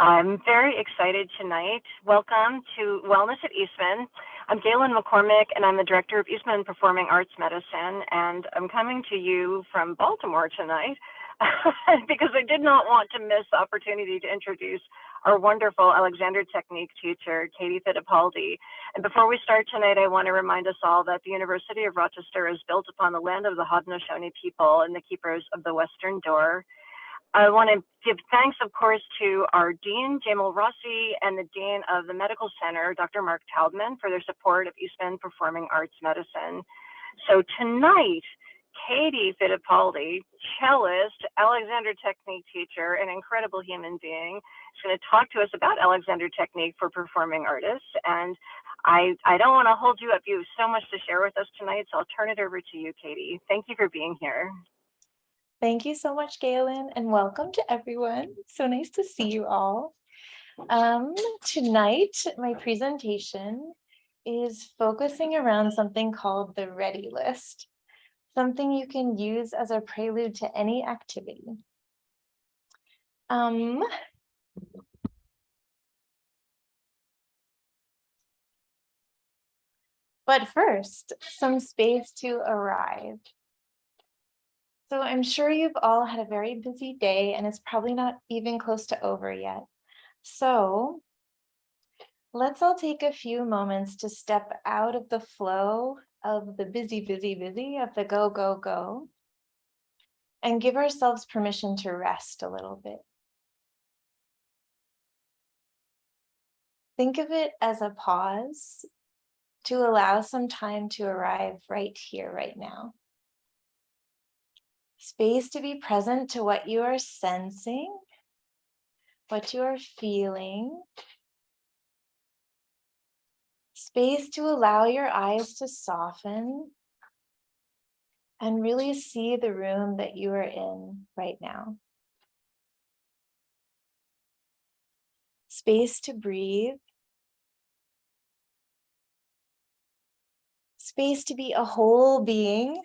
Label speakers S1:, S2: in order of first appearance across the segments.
S1: I'm very excited tonight. Welcome to Wellness at Eastman. I'm Galen McCormick, and I'm the director of Eastman Performing Arts Medicine, and I'm coming to you from Baltimore tonight because I did not want to miss the opportunity to introduce our wonderful Alexander Technique teacher, Katie Fittipaldi. And before we start tonight, I want to remind us all that the University of Rochester is built upon the land of the Haudenosaunee people and the keepers of the Western Door. I want to give thanks, of course, to our Dean, Jamal Rossi, and the Dean of the Medical Center, Dr. Mark Taubman, for their support of Eastman Performing Arts Medicine. So tonight, Katie Fittipaldi, cellist, Alexander Technique teacher, an incredible human being, is going to talk to us about Alexander Technique for performing artists. And I don't want to hold you up. You have so much to share with us tonight, so I'll turn it over to you, Katie. Thank you for being here.
S2: Thank you so much, Galen, and welcome to everyone. So nice to see you all. Tonight, my presentation is focusing around something called the ready list, something you can use as a prelude to any activity. But first, some space to arrive. So I'm sure you've all had a very busy day and it's probably not even close to over yet. So let's all take a few moments to step out of the flow of the busy, of the go, go, go, and give ourselves permission to rest a little bit. Think of it as a pause to allow some time to arrive right here, right now. Space to be present to what you are sensing, what you are feeling. Space to allow your eyes to soften and really see the room that you are in right now. Space to breathe. Space to be a whole being.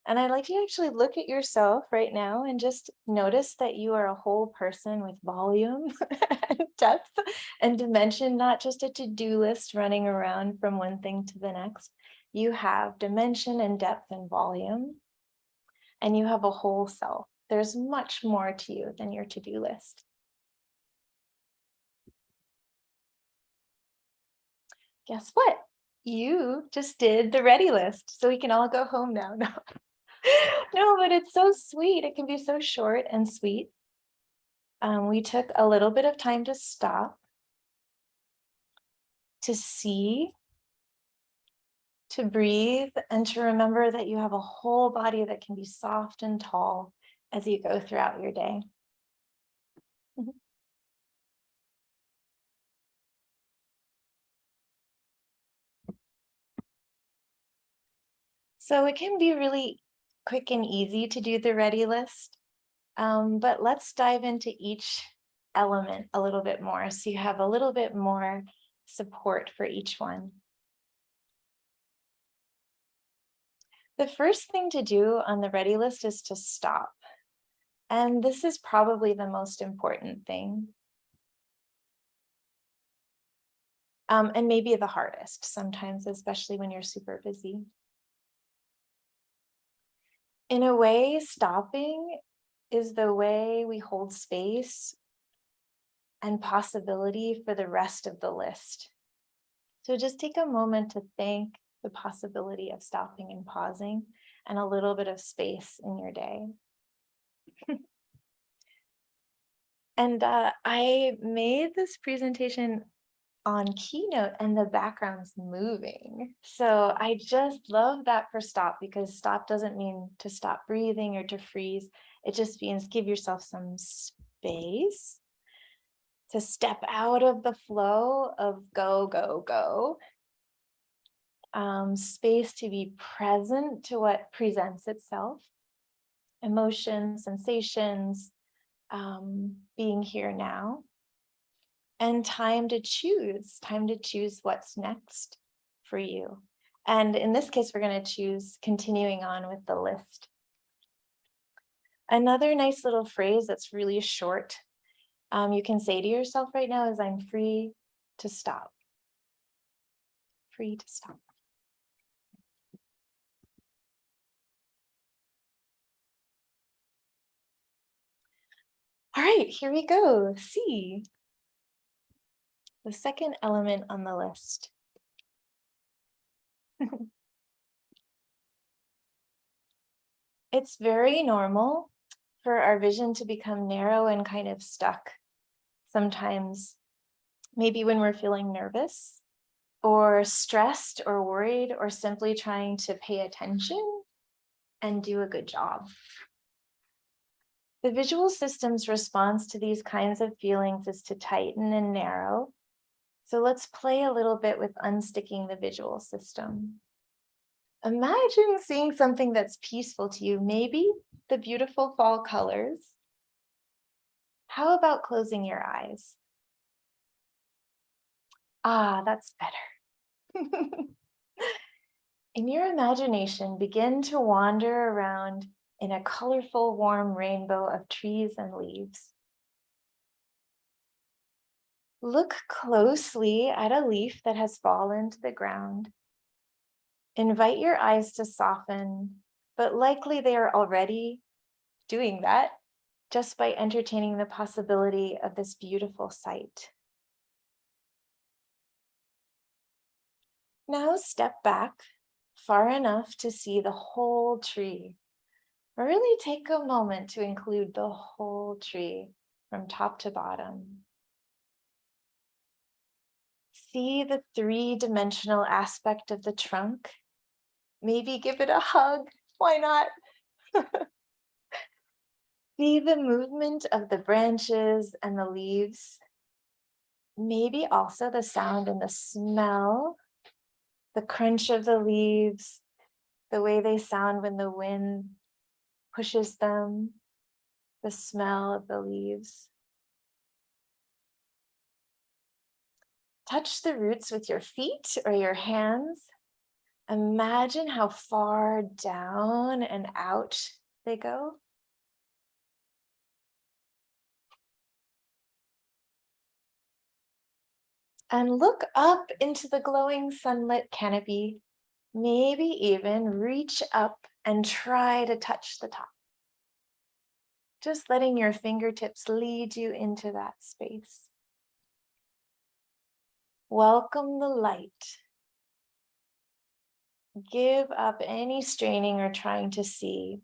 S2: And I'd like you to actually look at yourself right now and just notice that you are a whole person with volume and depth and dimension, not just a to-do list running around from one thing to the next. You have dimension and depth and volume, and you have a whole self. There's much more to you than your to-do list. Guess what? You just did the ready list, so we can all go home now. No, but it's so sweet. It can be so short and sweet. We took a little bit of time to stop, to see, to breathe, and to remember that you have a whole body that can be soft and tall as you go throughout your day. So it can be really quick and easy to do the ready list, but let's dive into each element a little bit more so you have a little bit more support for each one. The first thing to do on the ready list is to stop. And this is probably the most important thing. And maybe the hardest sometimes, especially when you're super busy. In a way, stopping is the way we hold space and possibility for the rest of the list. So just take a moment to thank the possibility of stopping and pausing and a little bit of space in your day. And I made this presentation on Keynote and the background's moving. So I just love that for stop, because stop doesn't mean to stop breathing or to freeze. It just means give yourself some space to step out of the flow of go, go, go. Space to be present to what presents itself, emotions, sensations, being here now. And time to choose what's next for you. And in this case, we're going to choose continuing on with the list. Another nice little phrase that's really short You can say to yourself right now is I'm free to stop. Free to stop. All right, here we go. C, the second element on the list. It's very normal for our vision to become narrow and kind of stuck. Sometimes, maybe when we're feeling nervous or stressed or worried or simply trying to pay attention and do a good job. The visual system's response to these kinds of feelings is to tighten and narrow. So let's play a little bit with unsticking the visual system. Imagine seeing something that's peaceful to you, maybe the beautiful fall colors. How about closing your eyes? Ah, that's better. In your imagination, begin to wander around in a colorful, warm rainbow of trees and leaves. Look closely at a leaf that has fallen to the ground. Invite your eyes to soften, but likely they are already doing that just by entertaining the possibility of this beautiful sight. Now step back far enough to see the whole tree. Really take a moment to include the whole tree from top to bottom. See the three-dimensional aspect of the trunk. Maybe give it a hug. Why not? See the movement of the branches and the leaves. Maybe also the sound and the smell, the crunch of the leaves, the way they sound when the wind pushes them, the smell of the leaves. Touch the roots with your feet or your hands. Imagine how far down and out they go. And look up into the glowing sunlit canopy. Maybe even reach up and try to touch the top. Just letting your fingertips lead you into that space. Welcome the light. Give up any straining or trying to see.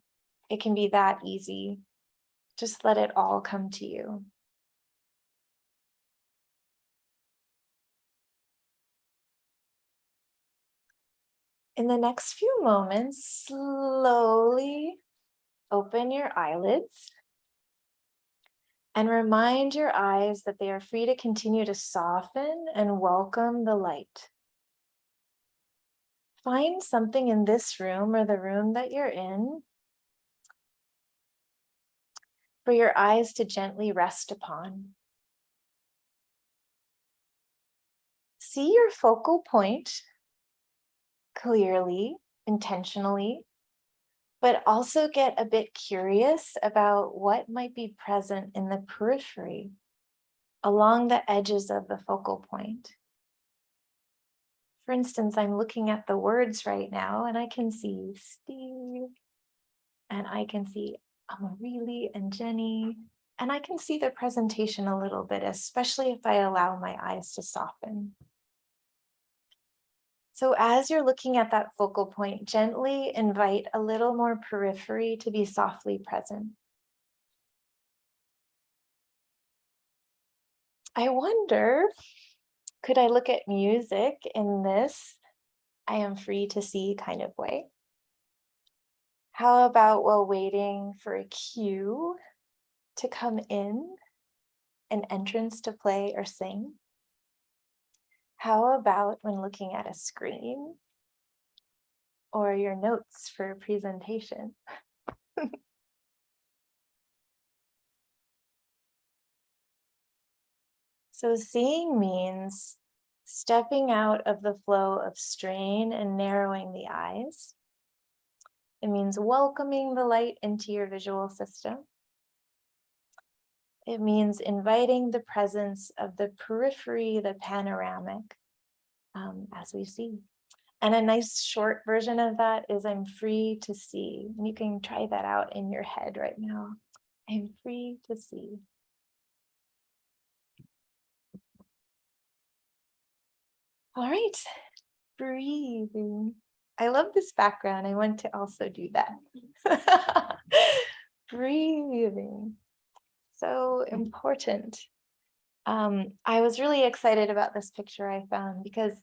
S2: It can be that easy. Just let it all come to you. In the next few moments, slowly open your eyelids and remind your eyes that they are free to continue to soften and welcome the light. Find something in this room or the room that you're in for your eyes to gently rest upon. See your focal point clearly, intentionally, but also get a bit curious about what might be present in the periphery along the edges of the focal point. For instance, I'm looking at the words right now and I can see Steve, and I can see Amarilli and Jenny, and I can see the presentation a little bit, especially if I allow my eyes to soften. So as you're looking at that focal point, gently invite a little more periphery to be softly present. I wonder, could I look at music in this I am free to see kind of way? How about while waiting for a cue to come in, an entrance to play or sing? How about when looking at a screen or your notes for a presentation? So seeing means stepping out of the flow of strain and narrowing the eyes. It means welcoming the light into your visual system. It means inviting the presence of the periphery, the panoramic, as we see. And a nice short version of that is I'm free to see. And you can try that out in your head right now. I'm free to see. All right, breathing. I love this background. I want to also do that. Breathing. So important. I was really excited about this picture I found because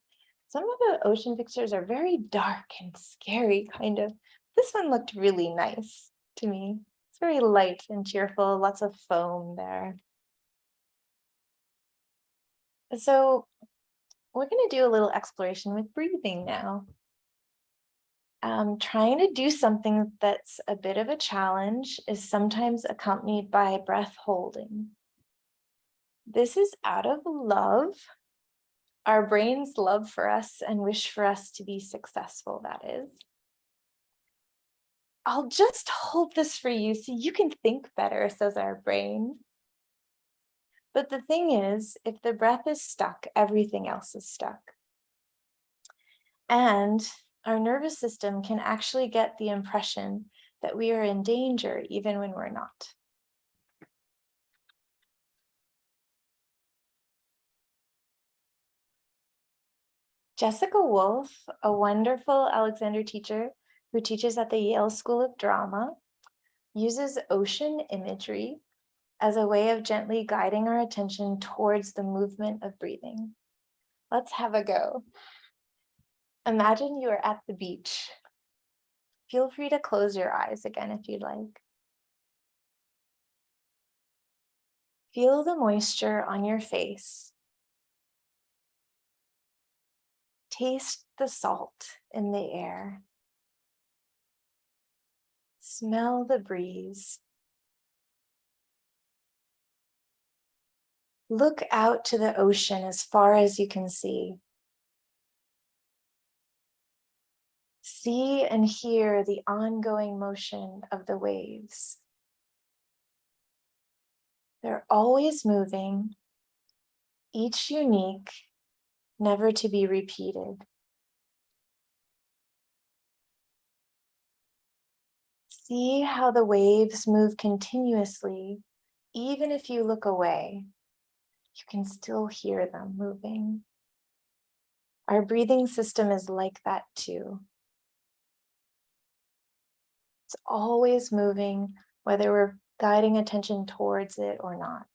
S2: some of the ocean pictures are very dark and scary, kind of. This one looked really nice to me. It's very light and cheerful, lots of foam there. So we're going to do a little exploration with breathing now. Trying to do something that's a bit of a challenge is sometimes accompanied by breath holding. This is out of love. Our brain's love for us and wish for us to be successful, that is. I'll just hold this for you so you can think better, says our brain. But the thing is, if the breath is stuck, everything else is stuck. And our nervous system can actually get the impression that we are in danger even when we're not. Jessica Wolf, a wonderful Alexander teacher who teaches at the Yale School of Drama, uses ocean imagery as a way of gently guiding our attention towards the movement of breathing. Let's have a go. Imagine you are at the beach. Feel free to close your eyes again if you'd like. Feel the moisture on your face. Taste the salt in the air. Smell the breeze. Look out to the ocean as far as you can see. See and hear the ongoing motion of the waves. They're always moving, each unique, never to be repeated. See how the waves move continuously, even if you look away, you can still hear them moving. Our breathing system is like that too. It's always moving, whether we're guiding attention towards it or not.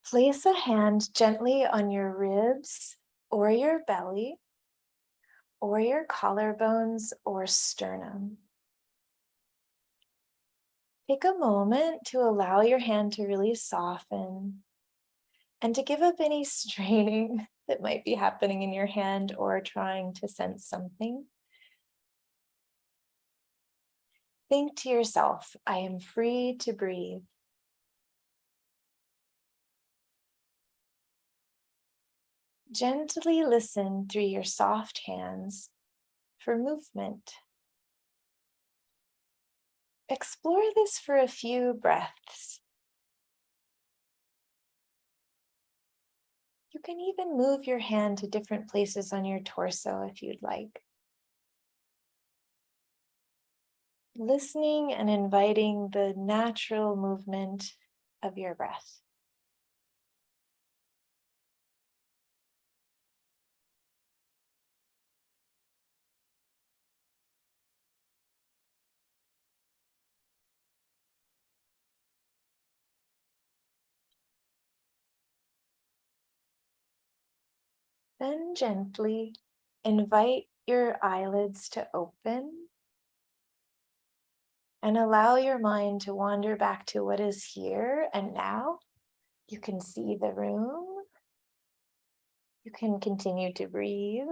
S2: Place a hand gently on your ribs or your belly or your collarbones or sternum. Take a moment to allow your hand to really soften and to give up any straining that might be happening in your hand or trying to sense something. Think to yourself, I am free to breathe. Gently listen through your soft hands for movement. Explore this for a few breaths. You can even move your hand to different places on your torso if you'd like. Listening and inviting the natural movement of your breath. Then gently invite your eyelids to open and allow your mind to wander back to what is here and now. You can see the room. You can continue to breathe.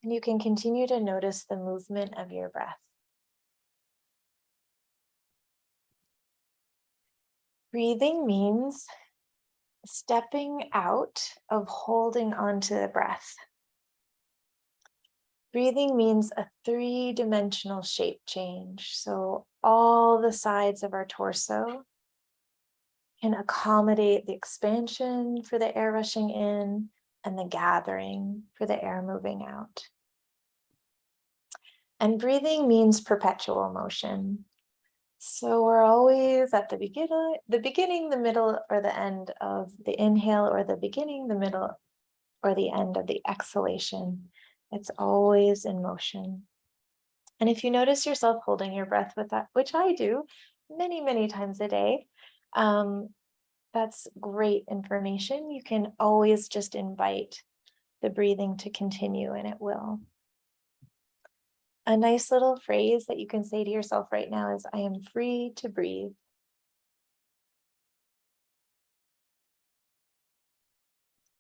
S2: And you can continue to notice the movement of your breath. Breathing means stepping out of holding onto the breath. Breathing means a three-dimensional shape change. So all the sides of our torso can accommodate the expansion for the air rushing in and the gathering for the air moving out. And breathing means perpetual motion. So we're always at the beginning, the middle, or the end of the inhale, or the beginning, the middle, or the end of the exhalation. It's always in motion. And if you notice yourself holding your breath with that, which I do many, many times a day, that's great information. You can always just invite the breathing to continue, and it will. A nice little phrase that you can say to yourself right now is, I am free to breathe.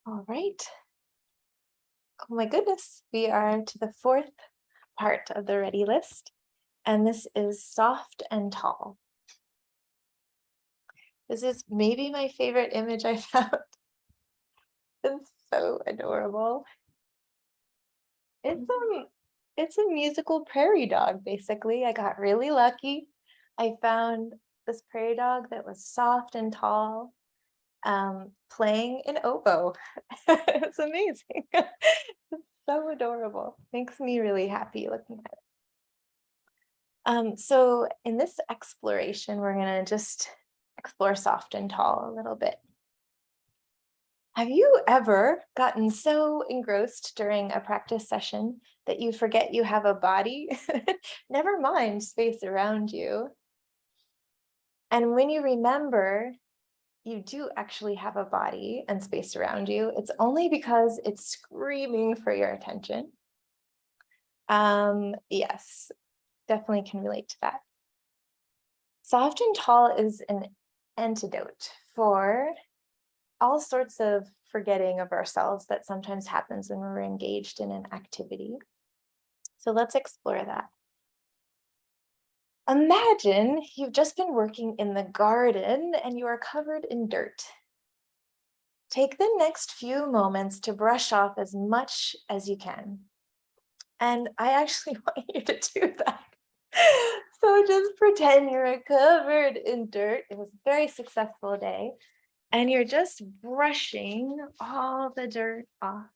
S2: All right. Oh my goodness, we are to the fourth part of the ready list, and this is soft and tall. This is maybe my favorite image I found. It's so adorable. It's a musical prairie dog, basically. I got really lucky. I found this prairie dog that was soft and tall, playing an oboe. It's amazing. It's so adorable. Makes me really happy looking at it. So in this exploration, we're gonna just explore soft and tall a little bit. Have you ever gotten so engrossed during a practice session that you forget you have a body? Never mind space around you. And when you remember you do actually have a body and space around you, it's only because it's screaming for your attention. Yes, definitely can relate to that. Soft and tall is an antidote for all sorts of forgetting of ourselves that sometimes happens when we're engaged in an activity. So let's explore that. Imagine you've just been working in the garden and you are covered in dirt. Take the next few moments to brush off as much as you can. And I actually want you to do that. So just pretend you're covered in dirt. It was a very successful day. And you're just brushing all the dirt off.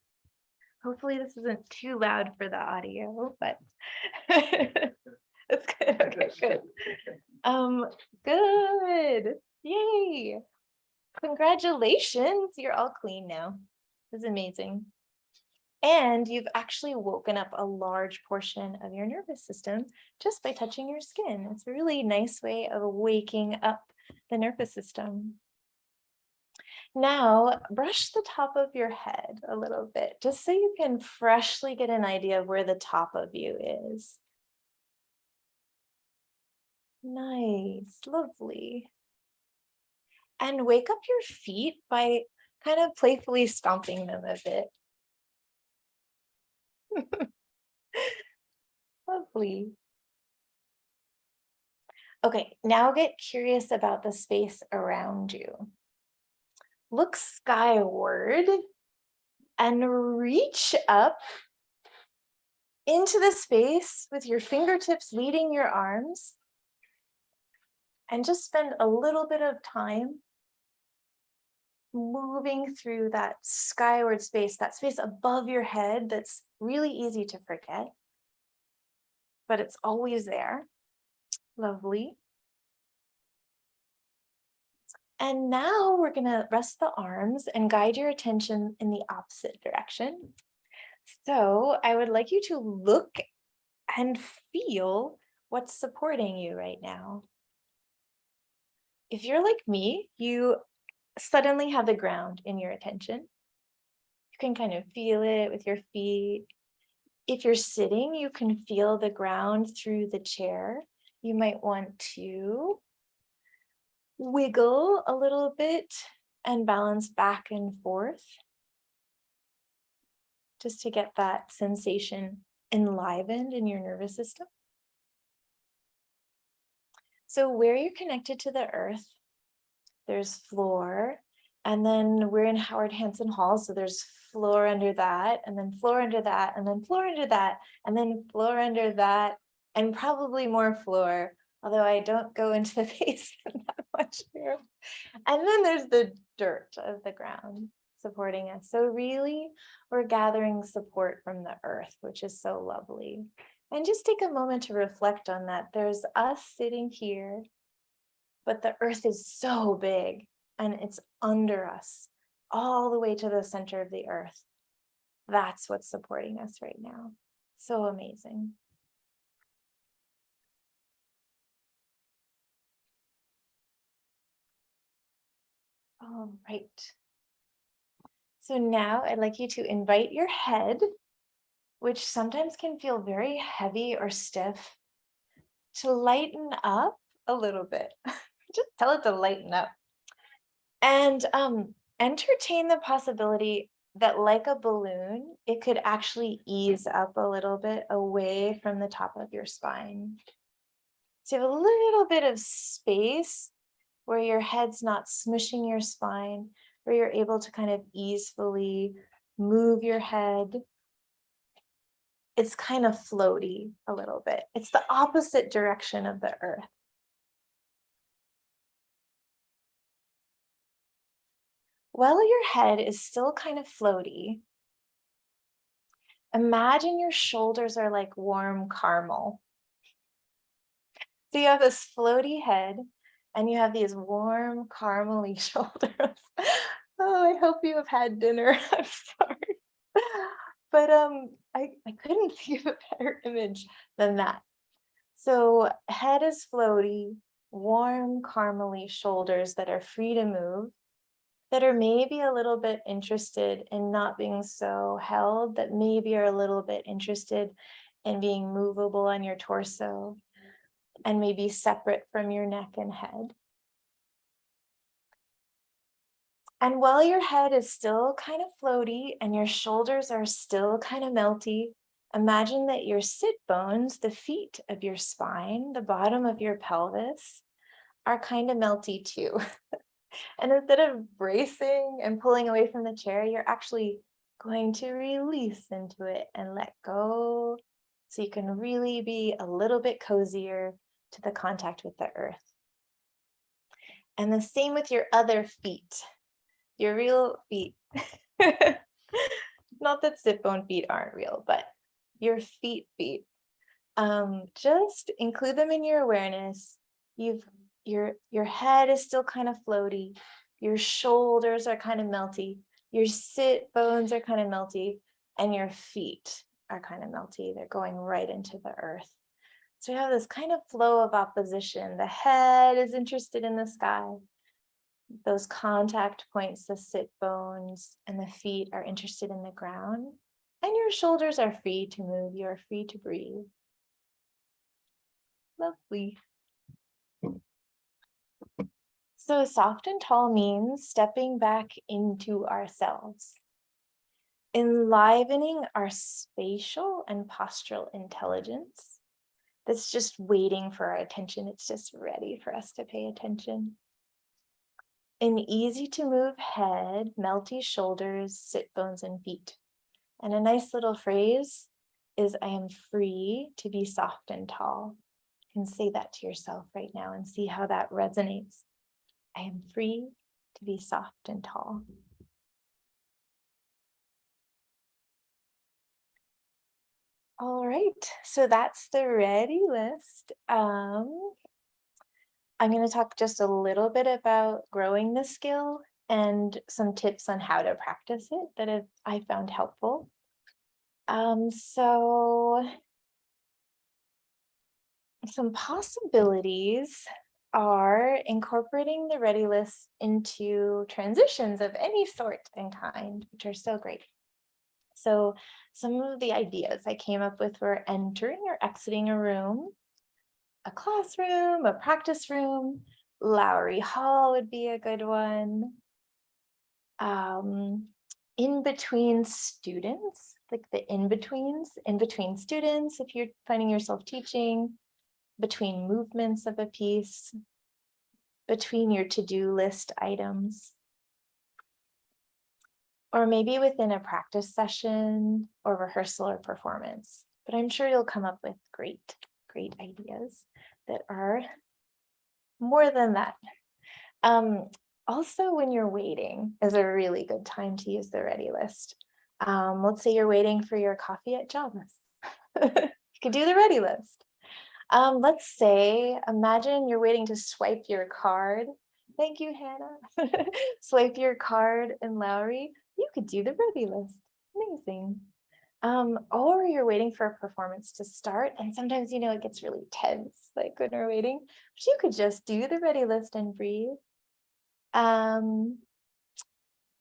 S2: Hopefully this isn't too loud for the audio, but it's good. Okay, good. Good. Yay. Congratulations. You're all clean now. This is amazing. And you've actually woken up a large portion of your nervous system just by touching your skin. It's a really nice way of waking up the nervous system. Now, brush the top of your head a little bit, just so you can freshly get an idea of where the top of you is. Nice, lovely. And wake up your feet by kind of playfully stomping them a bit. Lovely. Okay, now get curious about the space around you. Look skyward and reach up into the space with your fingertips leading your arms, and just spend a little bit of time moving through that skyward space, that space above your head that's really easy to forget, but it's always there. Lovely. And now we're going to rest the arms and guide your attention in the opposite direction. So I would like you to look and feel what's supporting you right now. If you're like me, you suddenly have the ground in your attention. You can kind of feel it with your feet. If you're sitting, you can feel the ground through the chair. You might want to wiggle a little bit and balance back and forth, just to get that sensation enlivened in your nervous system. So where you're connected to the earth, there's floor And then we're in Howard Hanson Hall, so there's floor under that, and then floor under that, and then floor under that, and then floor under that, and probably more floor, although I don't go into the basement that much here. And then there's the dirt of the ground supporting us. So really, we're gathering support from the earth, which is so lovely. And just take a moment to reflect on that. There's us sitting here, but the earth is so big and it's under us all the way to the center of the earth. That's what's supporting us right now. So amazing. All right. So now I'd like you to invite your head, which sometimes can feel very heavy or stiff, to lighten up a little bit. Just tell it to lighten up. And entertain the possibility that, like a balloon, it could actually ease up a little bit away from the top of your spine. So you have a little bit of space where your head's not smushing your spine, where you're able to kind of easily move your head. It's kind of floaty a little bit. It's the opposite direction of the earth. While your head is still kind of floaty, imagine your shoulders are like warm caramel. So you have this floaty head and you have these warm caramely shoulders. Oh, I hope you have had dinner. I'm sorry. But I couldn't think of a better image than that. So head is floaty, warm caramely shoulders that are free to move, that are maybe a little bit interested in not being so held, that maybe are a little bit interested in being movable on your torso and maybe separate from your neck and head. And while your head is still kind of floaty and your shoulders are still kind of melty, imagine that your sit bones, the feet of your spine, the bottom of your pelvis, are kind of melty too. And instead of bracing and pulling away from the chair, you're actually going to release into it and let go, so you can really be a little bit cozier to the contact with the earth. And the same with your other feet, your real feet. Not that sit bone feet aren't real, but your feet. Just include them in your awareness. Your head is still kind of floaty. Your shoulders are kind of melty. Your sit bones are kind of melty, and your feet are kind of melty. They're going right into the earth. So you have this kind of flow of opposition. The head is interested in the sky. Those contact points, the sit bones and the feet, are interested in the ground. And your shoulders are free to move. You're free to breathe. Lovely. So soft and tall means stepping back into ourselves, enlivening our spatial and postural intelligence that's just waiting for our attention. It's just ready for us to pay attention. An easy to move head, melty shoulders, sit bones, and feet. And a nice little phrase is, I am free to be soft and tall. You can say that to yourself right now and see how that resonates. I am free to be soft and tall. All right, so that's the ready list. I'm going to talk just a little bit about growing the skill and some tips on how to practice it that I found helpful. So some possibilities are incorporating the ready list into transitions of any sort and kind, which are so great. So some of the ideas I came up with were entering or exiting a room, a classroom, a practice room. Lowry Hall would be a good one. In between students, like the in-betweens, in between students, if you're finding yourself teaching, between movements of a piece, between your to-do list items. or maybe within a practice session or rehearsal or performance. But I'm sure you'll come up with great ideas that are more than that. Also, when you're waiting is a really good time to use the ready list. Let's say you're waiting for your coffee at Java's. You could do the ready list. Let's say, imagine you're waiting to swipe your card. Thank you, Hannah. Swipe your card in Lowry. You could do the ready list. Amazing. Or you're waiting for a performance to start, and sometimes it gets really tense, like when we're waiting. But you could just do the ready list and breathe. And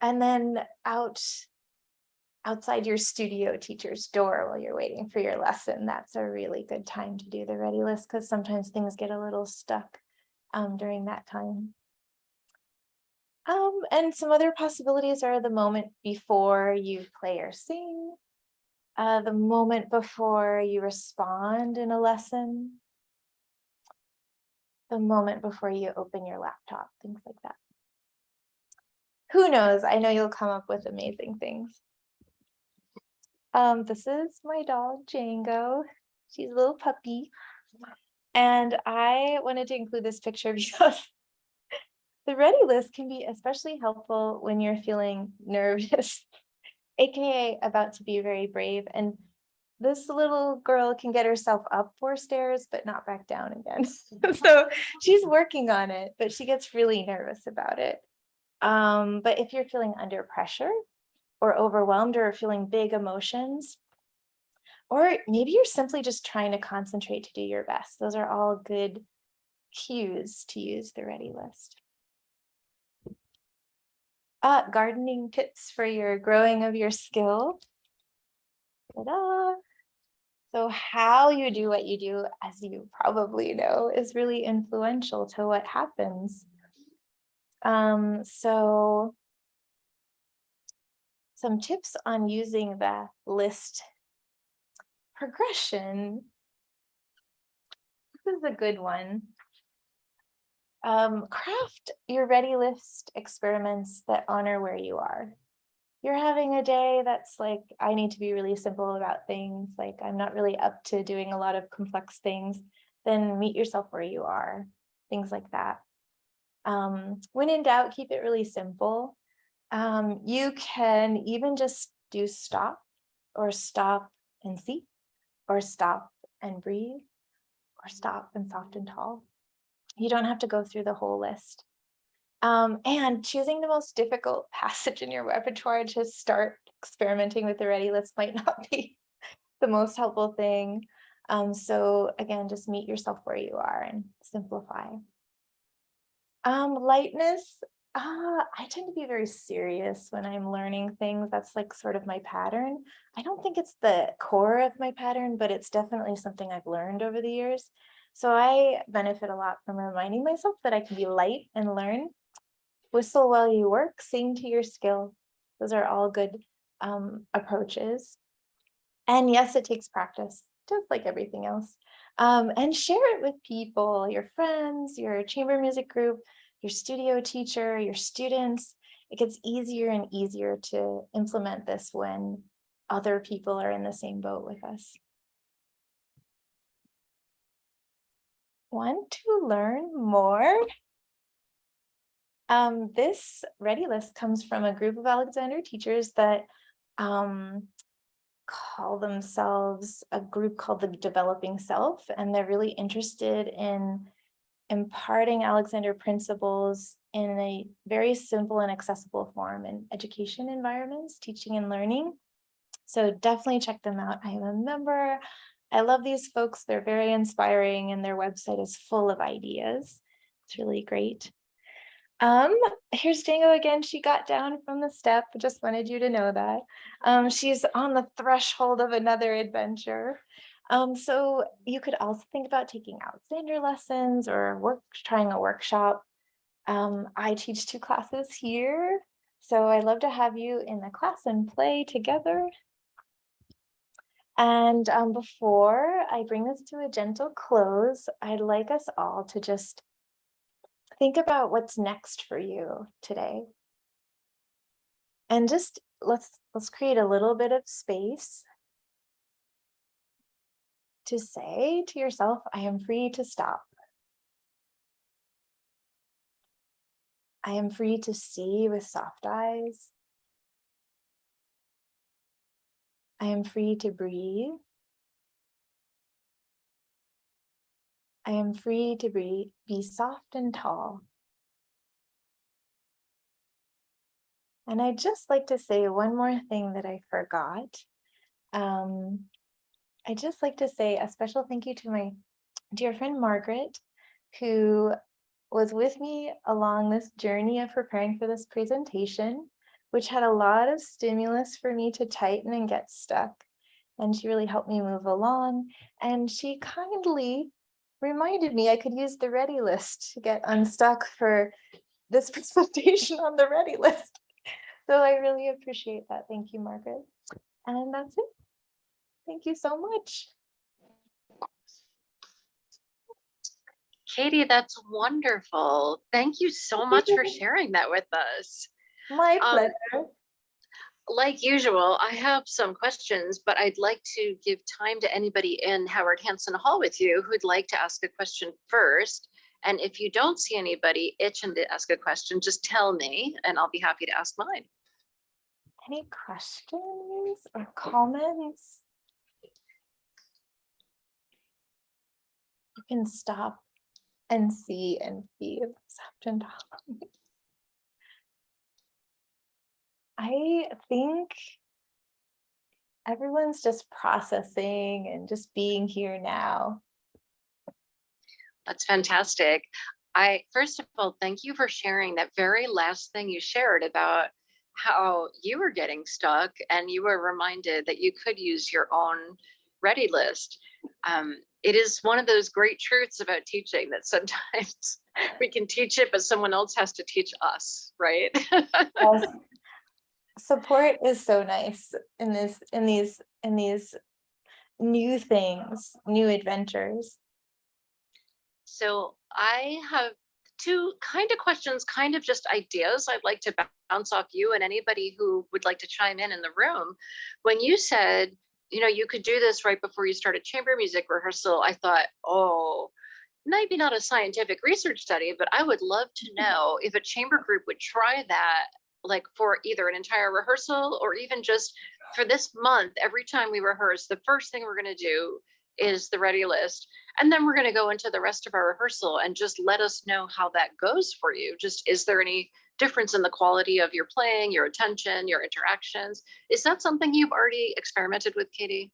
S2: then outside your studio teacher's door while you're waiting for your lesson, that's a really good time to do the ready list, because sometimes things get a little stuck during that time. And some other possibilities are the moment before you play or sing, the moment before you respond in a lesson, the moment before you open your laptop, things like that. Who knows? I know you'll come up with amazing things. This is my dog, Django. She's a little puppy. And I wanted to include this picture because the ready list can be especially helpful when you're feeling nervous, aka about to be very brave. And this little girl can get herself up 4 stairs, but not back down again. So she's working on it, but she gets really nervous about it. But if you're feeling under pressure or overwhelmed or feeling big emotions, or maybe you're simply just trying to concentrate to do your best, those are all good cues to use the ready list. Gardening tips for your growing of your skill. Ta-da! So how you do what you do, as you probably know, is really influential to what happens. So some tips on using the list progression. This is a good one. Craft your ready list experiments that honor where you are. You're having a day that's like, I need to be really simple about things, like I'm not really up to doing a lot of complex things, then meet yourself where you are, things like that. When in doubt, keep it really simple. You can even just do stop and see, or stop and breathe, or stop and soft and tall. You don't have to go through the whole list. And choosing the most difficult passage in your repertoire to start experimenting with the ready list might not be the most helpful thing. So again, just meet yourself where you are and simplify. Lightness. I tend to be very serious when I'm learning things. That's like sort of my pattern. I don't think it's the core of my pattern, but it's definitely something I've learned over the years. So I benefit a lot from reminding myself that I can be light and learn. Whistle while you work, sing to your skill. Those are all good approaches. And yes, it takes practice, just like everything else. And share it with people, your friends, your chamber music group, your studio teacher, your students. It gets easier and easier to implement this when other people are in the same boat with us. Want to learn more? This ready list comes from a group of Alexander teachers that call themselves a group called the Developing Self, and they're really interested in imparting Alexander principles in a very simple and accessible form in education environments, teaching and learning. So definitely check them out. I am a member. I love these folks. They're very inspiring, and their website is full of ideas. It's really great. Here's Django again. She got down from the step. I just wanted you to know that. She's on the threshold of another adventure. So you could also think about taking Alexander lessons or trying a workshop. I teach 2 classes here, so I'd love to have you in the class and play together. And before I bring this to a gentle close, I'd like us all to just think about what's next for you today. And just let's create a little bit of space to say to yourself, I am free to stop. I am free to see with soft eyes. I am free to breathe. I am free to be soft and tall. And I'd just like to say one more thing that I forgot. I'd just like to say a special thank you to my dear friend Margaret, who was with me along this journey of preparing for this presentation, which had a lot of stimulus for me to tighten and get stuck. And she really helped me move along. And she kindly reminded me I could use the ready list to get unstuck for this presentation on the ready list. So I really appreciate that. Thank you, Margaret. And that's it. Thank you so much.
S3: Katie, that's wonderful. Thank you so much for sharing that with us.
S2: My pleasure.
S3: Like usual, I have some questions, but I'd like to give time to anybody in Howard Hanson Hall with you who'd like to ask a question first. And if you don't see anybody itching to ask a question, just tell me and I'll be happy to ask mine.
S2: Any questions or comments? You can stop and see and feel soft and tall. I think everyone's just processing and just being here now.
S3: That's fantastic. First of all, thank you for sharing that very last thing you shared about how you were getting stuck and you were reminded that you could use your own ready list. It is one of those great truths about teaching that sometimes we can teach it, but someone else has to teach us, right?
S2: Yes. Support is so nice in these new things, new adventures.
S3: So I have two kind of questions, kind of just ideas I'd like to bounce off you and anybody who would like to chime in the room. When you said, you know, you could do this right before you start a chamber music rehearsal, I thought, oh, maybe not a scientific research study, but I would love to know if a chamber group would try that, like for either an entire rehearsal or even just for this month, every time we rehearse, the first thing we're going to do is the ready list. And then we're going to go into the rest of our rehearsal and just let us know how that goes for you. Just, is there any difference in the quality of your playing, your attention, your interactions? Is that something you've already experimented with, Katie?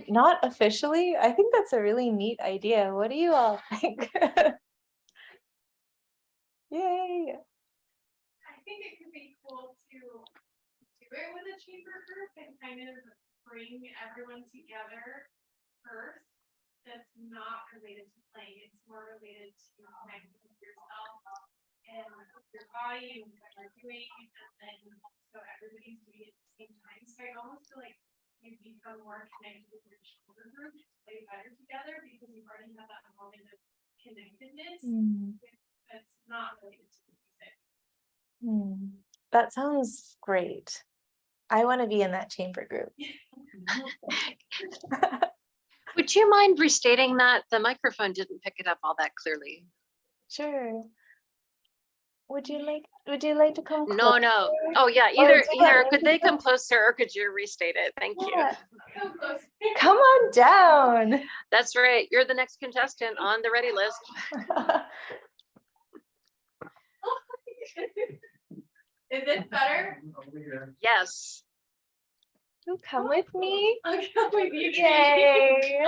S2: Not officially. I think that's a really neat idea. What do you all think? Yay.
S4: I think it could be cool to do it with a chamber group and kind of bring everyone together first. That's not related to playing. It's more related to connecting with yourself and your body and what you're doing, and then so everybody's doing it at the same time. So I almost feel like you become more connected with your chamber group to play better together because you've already had that moment of connectedness that's not related to the music.
S2: That sounds great. I want to be in that chamber group.
S3: Would you mind restating that? The microphone didn't pick it up all that clearly.
S2: Sure. Would you like to come closer?
S3: No. Oh yeah, either could they come closer or could you restate it? Thank you.
S2: Come on down.
S3: That's right. You're the next contestant on the ready list.
S4: Is it better?
S3: Yes.
S2: You come with me.
S4: I'll come with you.
S2: Yay.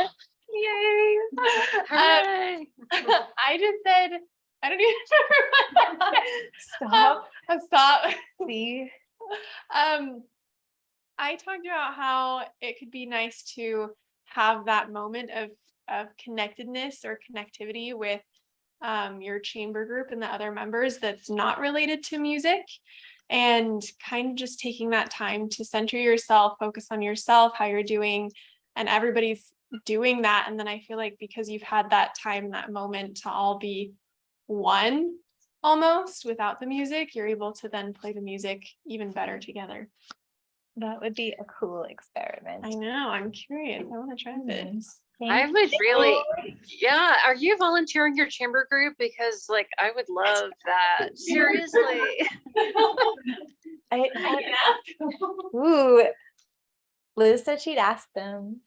S2: Yay.
S3: Hooray.
S4: I just said, I don't even remember. Stop.
S2: See.
S4: I talked about how it could be nice to have that moment of connectedness or connectivity with your chamber group and the other members that's not related to music, and kind of just taking that time to center yourself, focus on yourself, how you're doing, and everybody's doing that. And then I feel like because you've had that time, that moment to all be one, almost without the music. You're able to then play the music even better together.
S2: That would be a cool experiment.
S4: I know, I'm curious. I want to try this.
S3: I
S2: Thank
S3: would
S2: you.
S3: really, yeah. Are you volunteering your chamber group? Because like, I would love that. Seriously.
S2: Ooh, Liz said she'd ask them.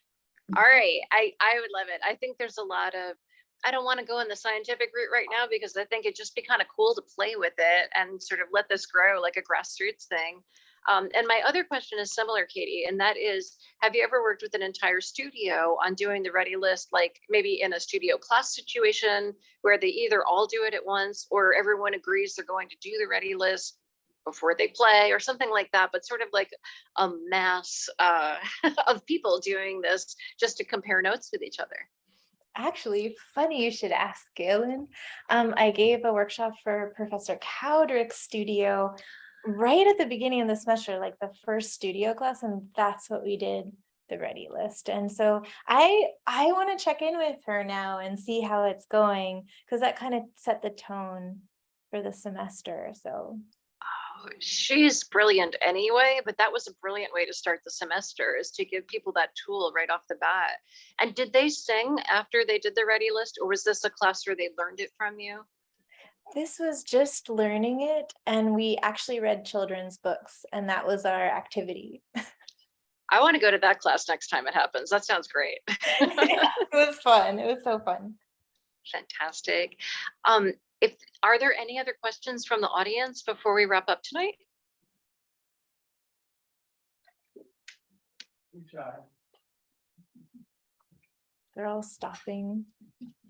S3: All right. I would love it. I think there's a lot of, I don't want to go in the scientific route right now because I think it'd just be kind of cool to play with it and sort of let this grow like a grassroots thing. And my other question is similar, Katie, and that is, have you ever worked with an entire studio on doing the ready list, like maybe in a studio class situation where they either all do it at once or everyone agrees they're going to do the ready list before they play or something like that, but sort of like a mass of people doing this just to compare notes with each other?
S2: Actually, funny you should ask, Galen. I gave a workshop for Professor Cowdrick's studio right at the beginning of the semester, like the first studio class, and that's what we did, the ready list. And so I want to check in with her now and see how it's going, because that kind of set the tone for the semester. So
S3: She's brilliant anyway, but that was a brilliant way to start the semester, is to give people that tool right off the bat. And did they sing after they did the ready list, or was this a class where they learned it from you?
S2: this was just learning it, and we actually read children's books, and that was our activity.
S3: I want to go to that class next time it happens. That sounds great.
S2: It was fun. It was so fun.
S3: Fantastic. Are there any other questions from the audience before we wrap up tonight?
S2: They're all stopping.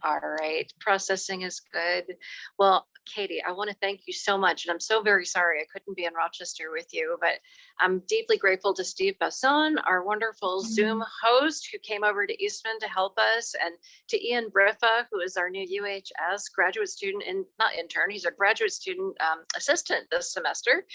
S3: All right, processing is good. Well, Katie, I want to thank you so much. And I'm so very sorry I couldn't be in Rochester with you, but I'm deeply grateful to Steve Basson, our wonderful Zoom host who came over to Eastman to help us, and to Ian Briffa, who is our new UHS graduate student, and not intern, he's our graduate student assistant this semester.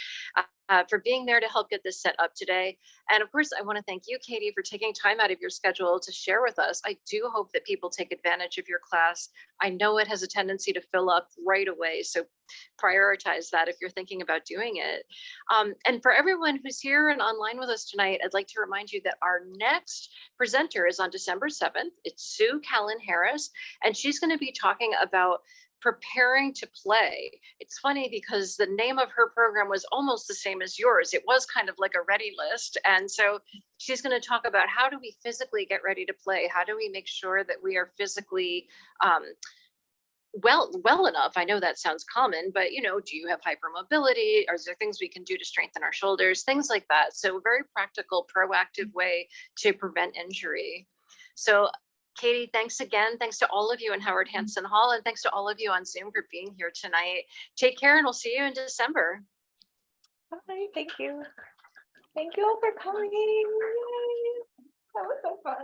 S3: For being there to help get this set up today. And of course, I want to thank you, Katie, for taking time out of your schedule to share with us. I do hope that people take advantage of your class. I know it has a tendency to fill up right away, so prioritize that if you're thinking about doing it. And for everyone who's here and online with us tonight, I'd like to remind you that our next presenter is on December 7th. It's Sue Callan Harris, and she's going to be talking about preparing to play. It's funny because the name of her program was almost the same as yours. It was kind of like a ready list. And so she's going to talk about, how do we physically get ready to play? How do we make sure that we are physically well enough? I know that sounds common, but do you have hypermobility? Or is there things we can do to strengthen our shoulders? Things like that. So a very practical, proactive way to prevent injury. So Katie, thanks again. Thanks to all of you in Howard Hanson Hall, and thanks to all of you on Zoom for being here tonight. Take care, and we'll see you in December.
S2: Bye. Thank you. Thank you all for coming. Yay. That was so fun.